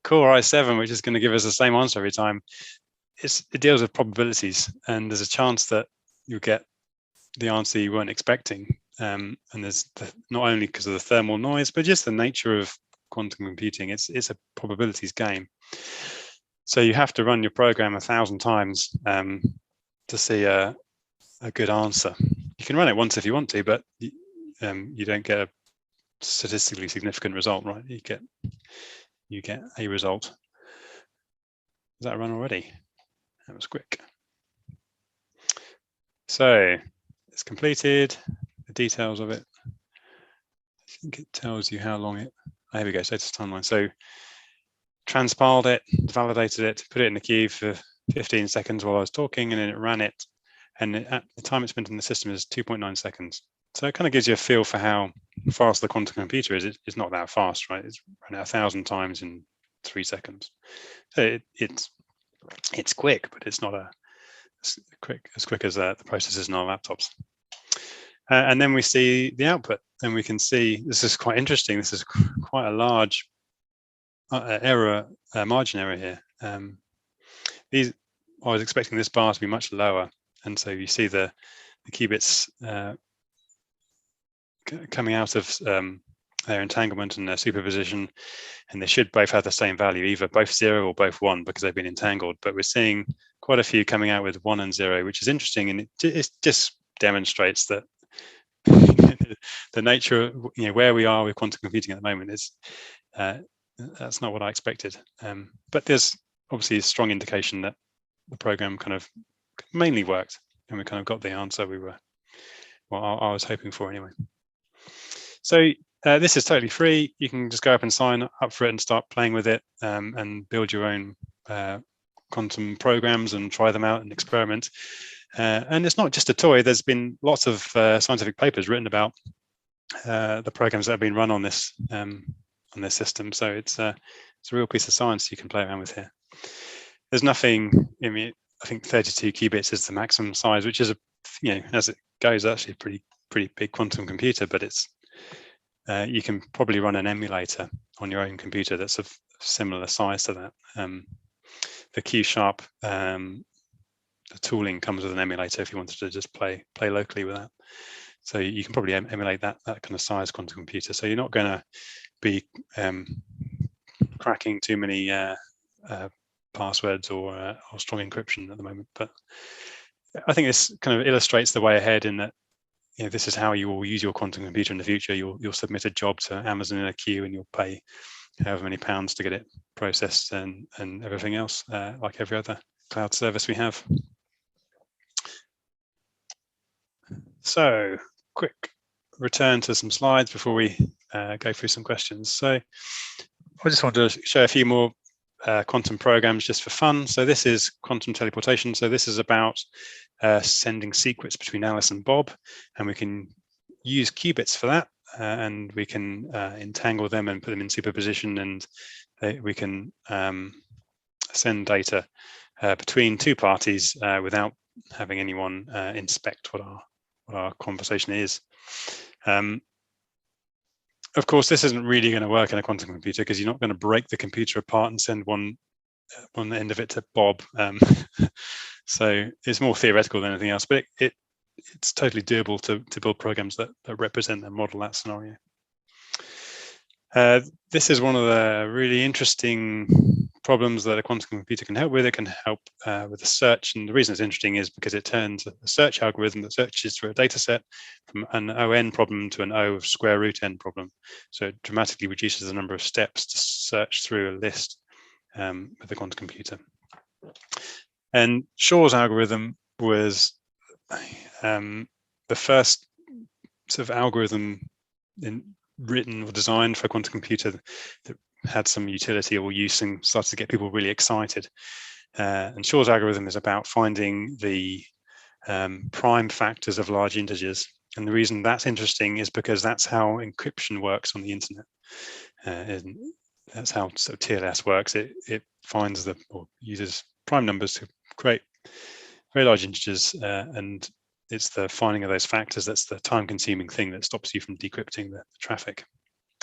Speaker 2: Core i7, which is going to give us the same answer every time. It deals with probabilities, and there's a chance that you'll get the answer you weren't expecting. And there's not only because of the thermal noise, but just the nature of quantum computing. It's a probabilities game. So you have to run your program 1,000 times to see a good answer. You can run it once if you want to, but you don't get a statistically significant result, right? You get a result. Is that run already? That was quick. So it's completed. The details of it. I think it tells you how long it. Oh, here we go. Status timeline. So transpiled it, validated it, put it in the queue for 15 seconds while I was talking, and then it ran it. And at the time it spent in the system is 2.9 seconds. So it kind of gives you a feel for how fast the quantum computer is. It's not that fast, right? It's run it 1,000 times in 3 seconds. So it's quick, but it's not as quick as the processors in our laptops. And then we see the output, and we can see this is quite interesting. This is quite a large margin error here. I was expecting this bar to be much lower, and so you see the qubits coming out of their entanglement and their superposition, and they should both have the same value, either both 0 or both 1, because they've been entangled. But we're seeing quite a few coming out with 1 and 0, which is interesting, and it just demonstrates that the nature of where we are with quantum computing at the moment is that's not what I expected. But there's obviously a strong indication that the program kind of mainly worked, and we kind of got the answer I was hoping for anyway. So this is totally free. You can just go up and sign up for it and start playing with it and build your own quantum programs and try them out and experiment. And it's not just a toy. There's been lots of scientific papers written about the programs that have been run on this system. So it's a real piece of science you can play around with here. There's nothing. I mean, I think 32 qubits is the maximum size, which is as it goes, actually a pretty big quantum computer. But it's you can probably run an emulator on your own computer that's of similar size to that. The Q-Sharp the tooling comes with an emulator if you wanted to just play locally with that. So you can probably emulate that kind of size quantum computer. So you're not going to be cracking too many passwords or strong encryption at the moment. But I think this kind of illustrates the way ahead in that this is how you will use your quantum computer in the future. You'll submit a job to Amazon in a queue, and you'll pay however many pounds to get it processed and everything else, like every other cloud service we have. So, quick return to some slides before we go through some questions. So, I just wanted to show a few more quantum programs just for fun. So this is quantum teleportation. So this is about sending secrets between Alice and Bob, and we can use qubits for that, and we can entangle them and put them in superposition, and we can send data between two parties without having anyone inspect what our conversation is. Of course, this isn't really going to work in a quantum computer because you're not going to break the computer apart and send one end of it to Bob. So it's more theoretical than anything else, but it's totally doable to build programs that represent and model that scenario. This is one of the really interesting problems that a quantum computer can help with. It can help with a search, and the reason it's interesting is because it turns a search algorithm that searches through a data set from an ON problem to an O of square root n problem. So it dramatically reduces the number of steps to search through a list with the quantum computer. And Shor's algorithm was the first sort of algorithm written or designed for a quantum computer that had some utility or use and started to get people really excited. And Shor's algorithm is about finding the prime factors of large integers. And the reason that's interesting is because that's how encryption works on the internet. And that's how TLS works. It finds or uses prime numbers to create very large integers, and it's the finding of those factors that's the time-consuming thing that stops you from decrypting the traffic.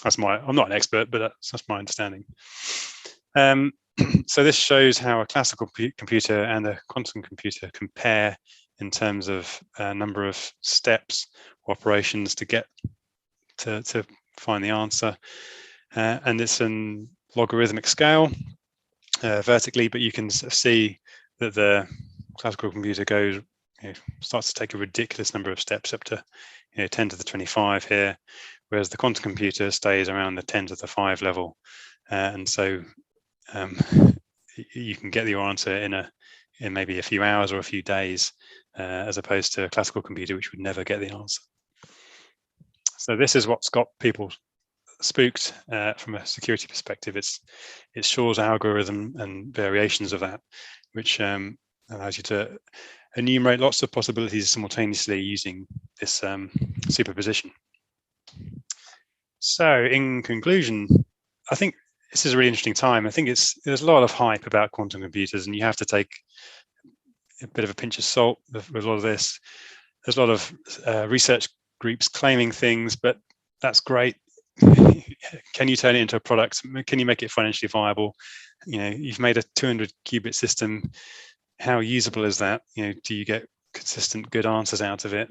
Speaker 2: I'm not an expert, but that's my understanding. So this shows how a classical computer and a quantum computer compare in terms of number of steps or operations to get to find the answer. And it's in logarithmic scale vertically, but you can see that the classical computer starts to take a ridiculous number of steps up to 10 to the 25 here, whereas the quantum computer stays around the 10 to the 5 level. And so you can get your answer in maybe a few hours or a few days, as opposed to a classical computer, which would never get the answer. So this is what's got people spooked from a security perspective. It's Shor's algorithm and variations of that, which allows you to enumerate lots of possibilities simultaneously using this superposition. So in conclusion, I think this is a really interesting time. I think there's a lot of hype about quantum computers, and you have to take a bit of a pinch of salt with a lot of this. There's a lot of research groups claiming things, but that's great. Can you turn it into a product? Can you make it financially viable? You've made a 200 qubit system. How usable is that? Do you get consistent good answers out of it?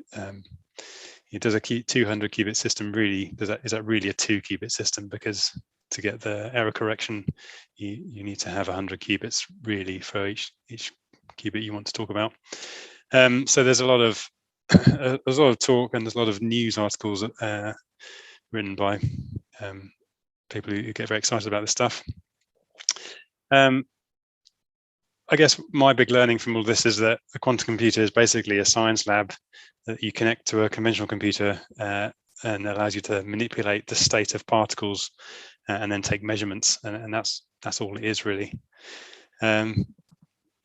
Speaker 2: Does a 200 qubit system really, is that really a 2 qubit system? Because to get the error correction, you need to have 100 qubits really for each qubit you want to talk about. So there's a lot of talk, and there's a lot of news articles written by people who get very excited about this stuff. I guess my big learning from all this is that a quantum computer is basically a science lab that you connect to a conventional computer and allows you to manipulate the state of particles and then take measurements, and that's all it is really. The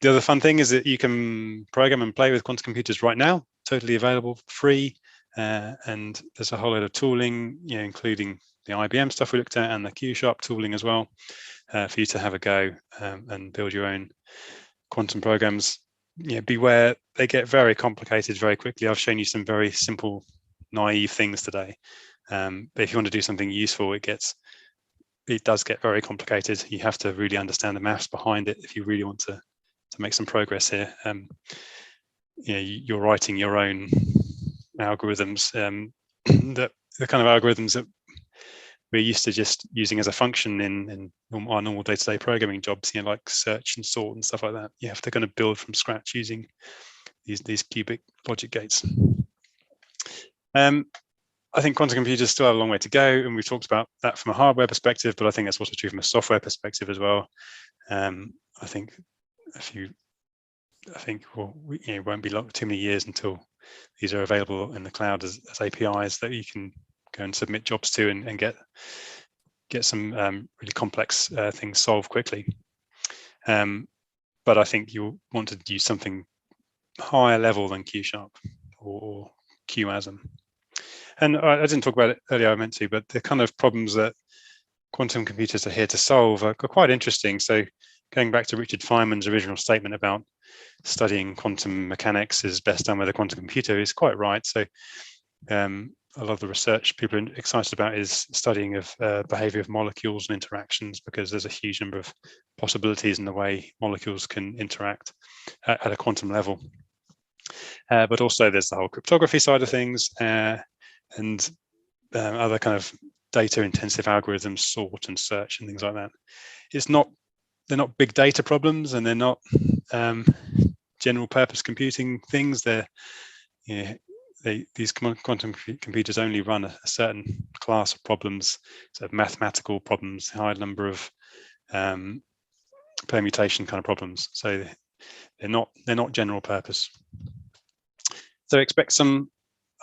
Speaker 2: other fun thing is that you can program and play with quantum computers right now, totally available, free, and there's a whole load of tooling, including the IBM stuff we looked at and the Q-Sharp tooling as well, for you to have a go and build your own quantum programs. Beware, they get very complicated very quickly. I've shown you some very simple, naive things today, but if you want to do something useful, it does get very complicated. You have to really understand the maths behind it if you really want to make some progress here. You're writing your own algorithms, the kind of algorithms that we're used to just using as a function in our normal day-to-day programming jobs, like search and sort and stuff like that. You have to kind of build from scratch using these qubit logic gates. I think quantum computers still have a long way to go, and we've talked about that from a hardware perspective, but I think that's also true from a software perspective as well. I think it won't be too many years until these are available in the cloud as APIs that you can go and submit jobs to and get some really complex things solved quickly. But I think you'll want to use something higher level than Q-Sharp or QASM. And I didn't talk about it earlier, I meant to, but the kind of problems that quantum computers are here to solve are quite interesting. So going back to Richard Feynman's original statement about studying quantum mechanics is best done with a quantum computer is quite right. So a lot of the research people are excited about is studying of behavior of molecules and interactions, because there's a huge number of possibilities in the way molecules can interact at a quantum level. But also there's the whole cryptography side of things and other kind of data intensive algorithms, sort and search and things like that. They're not big data problems, and they're not general purpose computing things. These quantum computers only run a certain class of problems, so mathematical problems, high number of permutation kind of problems. So they're not general purpose. So expect some.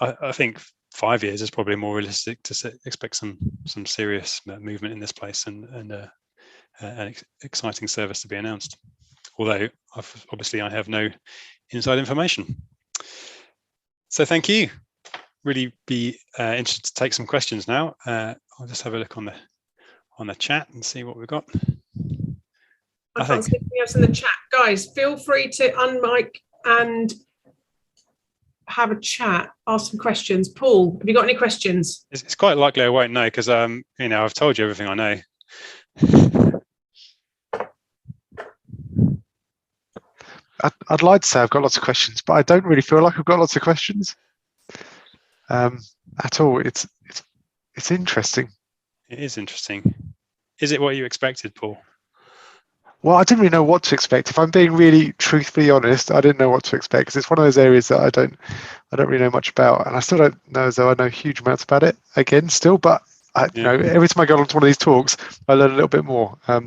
Speaker 2: I think 5 years is probably more realistic to expect some serious movement in this place and an exciting service to be announced. Although obviously I have no inside information. So thank you. Really be interested to take some questions now. I'll just have a look on the chat and see what we've got.
Speaker 1: I can't see anything else in the chat. Guys, feel free to unmic and have a chat, ask some questions. Paul, have you got any questions?
Speaker 2: It's quite likely I won't know, because I've told you everything I know.
Speaker 4: I'd like to say I've got lots of questions, but I don't really feel like I've got lots of questions at all. It's interesting.
Speaker 2: It is interesting. Is it what you expected, Paul?
Speaker 4: Well, I didn't really know what to expect. If I'm being really truthfully honest, I didn't know what to expect, because it's one of those areas that I don't really know much about, and I still don't know as though I know huge amounts about it again still. But every time I go on to one of these talks, I learn a little bit more. So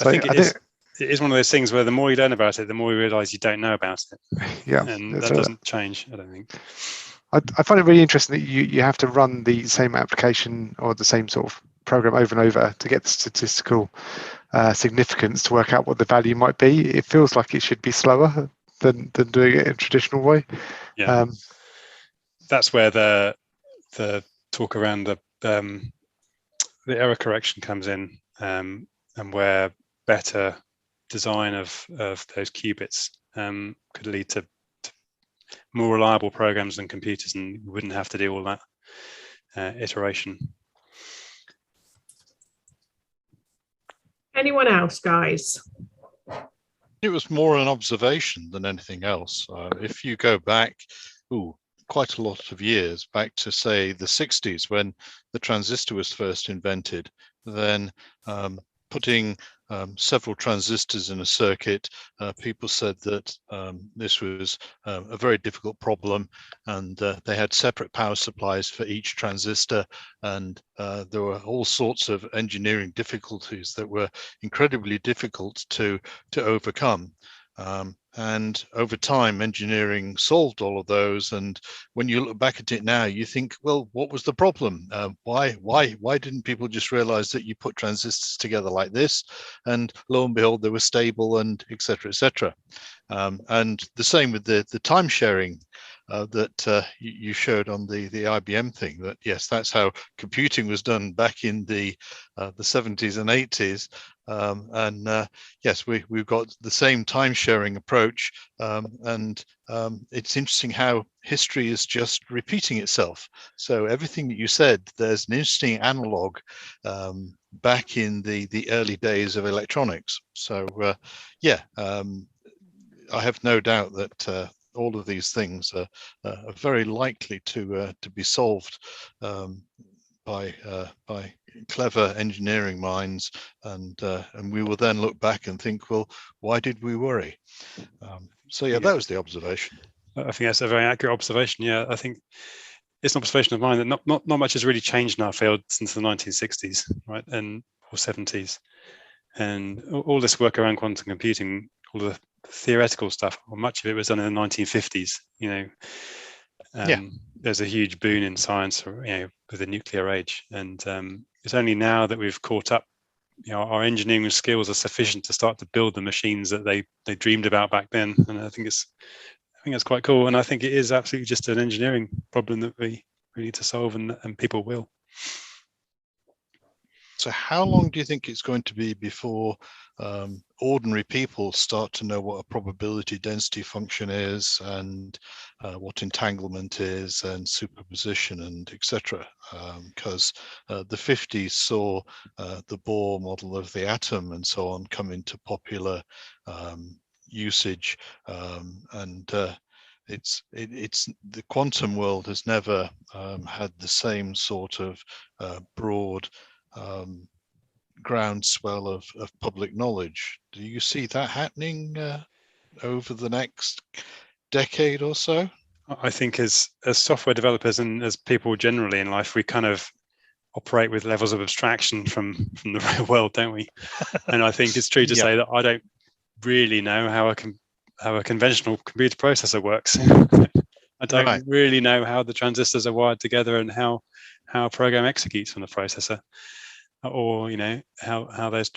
Speaker 2: I think it is one of those things where the more you learn about it, the more you realise you don't know about it.
Speaker 4: Yeah,
Speaker 2: and that doesn't change, I don't think.
Speaker 4: I find it really interesting that you have to run the same application or the same sort of program over and over to get the statistical significance to work out what the value might be. It feels like it should be slower than doing it in a traditional way.
Speaker 2: Yeah, that's where the talk around the error correction comes in, and where better design of those qubits could lead to more reliable programs than computers, and you wouldn't have to do all that iteration.
Speaker 1: Anyone else, guys?
Speaker 5: It was more an observation than anything else. If you go back, quite a lot of years, back to say the 60s, when the transistor was first invented, then putting several transistors in a circuit, people said that this was a very difficult problem, and they had separate power supplies for each transistor, and there were all sorts of engineering difficulties that were incredibly difficult to overcome. And over time, engineering solved all of those. And when you look back at it now, you think, well, what was the problem? Why didn't people just realize that you put transistors together like this? And lo and behold, they were stable, and et cetera, et cetera. And the same with the time sharing that you showed on the IBM thing, that yes, that's how computing was done back in the 70s and 80s. Yes, we've got the same time sharing approach, and it's interesting how history is just repeating itself. So everything that you said, there's an interesting analog back in the early days of electronics. So I have no doubt that all of these things are very likely to be solved by clever engineering minds, and we will then look back and think, well, why did we worry? So yeah, that was the observation.
Speaker 2: I think that's a very accurate observation. Yeah, I think it's an observation of mine that not much has really changed in our field since the 1960s, right, or 70s, and all this work around quantum computing, all the theoretical stuff, or much of it was done in the 1950s. There's a huge boon in science, with the nuclear age, and it's only now that we've caught up. Our engineering skills are sufficient to start to build the machines that they dreamed about back then, and I think that's quite cool. And I think it is absolutely just an engineering problem that we need to solve, and people will.
Speaker 5: So how long do you think it's going to be before ordinary people start to know what a probability density function is, and what entanglement is, and superposition, and etc.? Because the 50s saw the Bohr model of the atom and so on come into popular usage, and it's the quantum world has never had the same sort of broad groundswell of public knowledge. Do you see that happening over the next decade or so?
Speaker 2: I think as software developers and as people generally in life, we kind of operate with levels of abstraction from the real world, don't we? And I think it's true to say that I don't really know how a conventional computer processor works. I don't really know how the transistors are wired together and how a program executes on the processor, or how those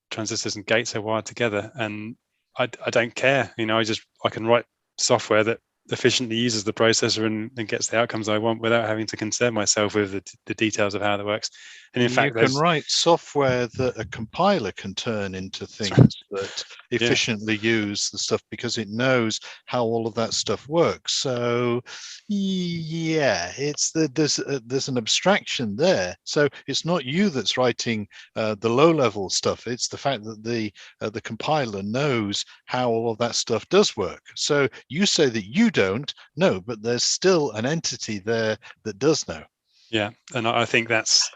Speaker 2: transistors and gates are wired together. And I don't care. I can write software that efficiently uses the processor and gets the outcomes I want without having to concern myself with the details of how that works. And in fact,
Speaker 5: you can write software that a compiler can turn into things that efficiently use the stuff, because it knows how all of that stuff works. So yeah, there's an abstraction there. So it's not you that's writing the low-level stuff. It's the fact that the compiler knows how all of that stuff does work. So you say that you don't know, but there's still an entity there that does know.
Speaker 2: Yeah, and I think that's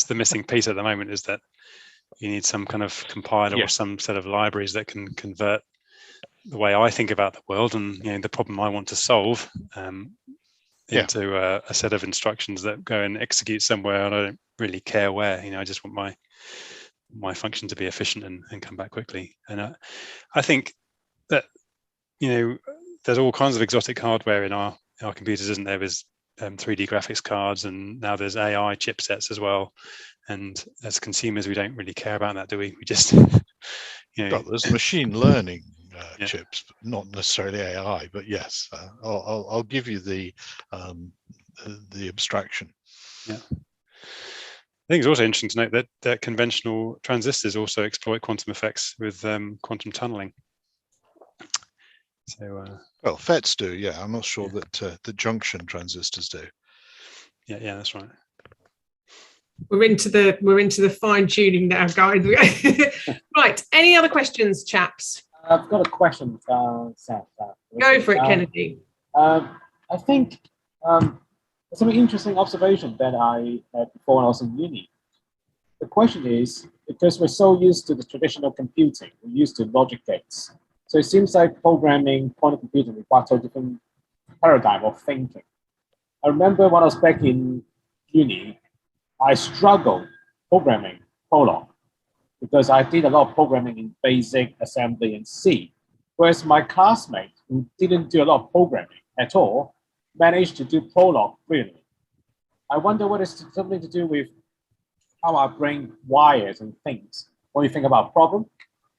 Speaker 2: the missing piece at the moment, is that you need some kind of compiler or some set of libraries that can convert the way I think about the world and the problem I want to solve into a set of instructions that go and execute somewhere, and I don't really care where. I just want my function to be efficient and come back quickly. And I think that there's all kinds of exotic hardware in our computers, isn't there? There's 3D graphics cards, and now there's AI chipsets as well. And as consumers, we don't really care about that, do we? We just,
Speaker 5: Well, there's machine learning chips, not necessarily AI, but yes, I'll give you the abstraction.
Speaker 2: Yeah. I think it's also interesting to note that conventional transistors also exploit quantum effects with quantum tunneling. So,
Speaker 5: well, FETs do, yeah. I'm not sure that the junction transistors do.
Speaker 2: Yeah, that's right.
Speaker 1: We're into the fine tuning now, guys. Right. Any other questions, chaps?
Speaker 6: I've got a question, Sam.
Speaker 1: Go for it, Kennedy.
Speaker 6: I think there's some interesting observation that I had before when I was in uni. The question is, because we're so used to the traditional computing, we're used to logic gates. So it seems like programming quantum computing requires a different paradigm of thinking. I remember when I was back in uni, I struggled programming Prolog because I did a lot of programming in BASIC, assembly, and C. Whereas my classmate, who didn't do a lot of programming at all, managed to do Prolog brilliantly. I wonder what is something to do with how our brain wires and things when we think about a problem.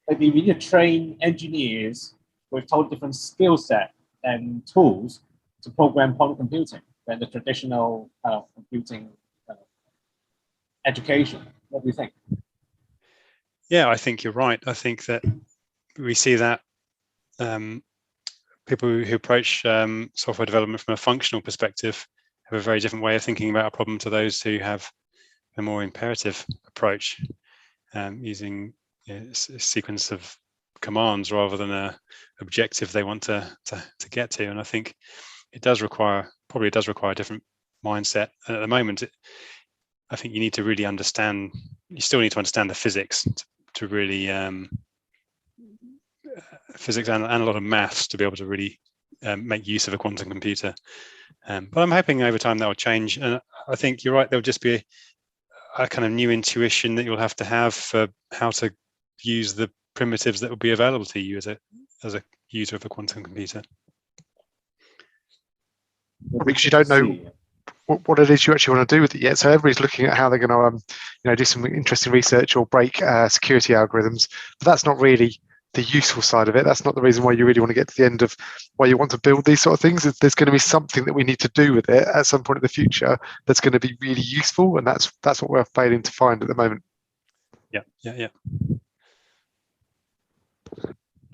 Speaker 6: Like we need to train engineers with totally different skill set and tools to program quantum computing than the traditional computing education. What do you think?
Speaker 2: Yeah, I think you're right. I think that we see that people who approach software development from a functional perspective have a very different way of thinking about a problem to those who have a more imperative approach, using a sequence of commands rather than a objective they want to get to. And I think it probably does require a different mindset. And at the moment, I think you need to really understand. You still need to understand the physics to really physics and a lot of maths to be able to really make use of a quantum computer. But I'm hoping over time that will change. And I think you're right. There'll just be a kind of new intuition that you'll have to have for how to use the primitives that will be available to you as a user of a quantum computer.
Speaker 4: Because you don't know what it is you actually want to do with it yet. So everybody's looking at how they're going to, do some interesting research or break security algorithms. But that's not really the useful side of it. That's not the reason why you really want to get to the end of why you want to build these sort of things. There's going to be something that we need to do with it at some point in the future that's going to be really useful, and that's what we're failing to find at the moment.
Speaker 2: Yeah.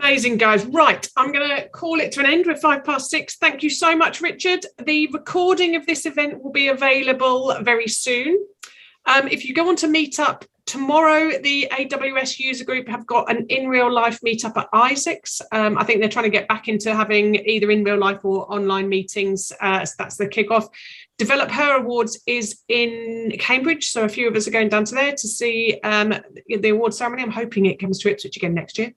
Speaker 1: Amazing, guys. Right, I'm going to call it to an end. We're 6:05. Thank you so much, Richard. The recording of this event will be available very soon. If you go on to Meetup, tomorrow the AWS user group have got an in real life meetup at Isaacs. I think they're trying to get back into having either in real life or online meetings. So that's the kickoff. Develop Her Awards is in Cambridge, so a few of us are going down to there to see the award ceremony. I'm hoping it comes to Ipswich again next year.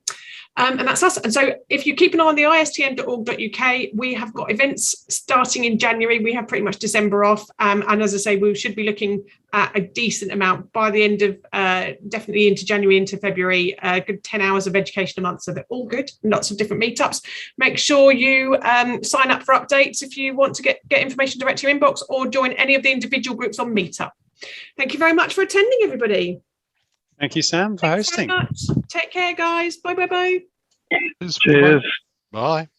Speaker 1: And that's us. And so if you keep an eye on the istn.org.uk, we have got events starting in January. We have pretty much December off. And as I say, we should be looking at a decent amount by the end of definitely into January, into February, a good 10 hours of education a month. So they're all good. Lots of different meetups. Make sure you sign up for updates if you want to get information direct to your inbox or join any of the individual groups on Meetup. Thank you very much for attending, everybody.
Speaker 2: Thank you, Sam, for hosting.
Speaker 1: Take care, guys. Bye.
Speaker 5: Cheers. Bye.